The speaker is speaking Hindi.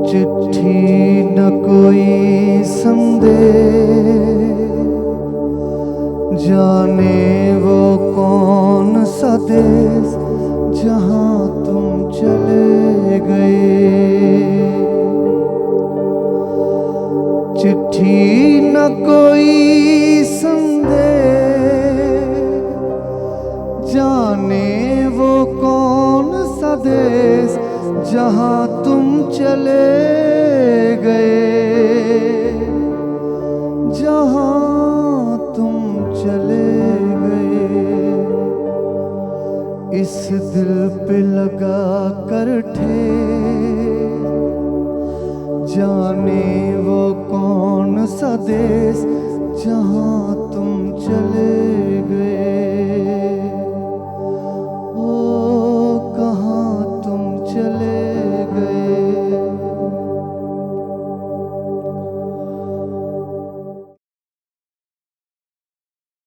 चिट्ठी न कोई संदेश, जाने वो कौन सा देश जहां तुम चले गए। चिट्ठी न कोई संदेश, जाने वो कौन सा देश जहां तुम चले गए, जहां तुम चले गए। इस दिल पे लगा कर ठेस, जाने वो कौन सा देश जहां तुम चले गए। ओ कहाँ तुम चले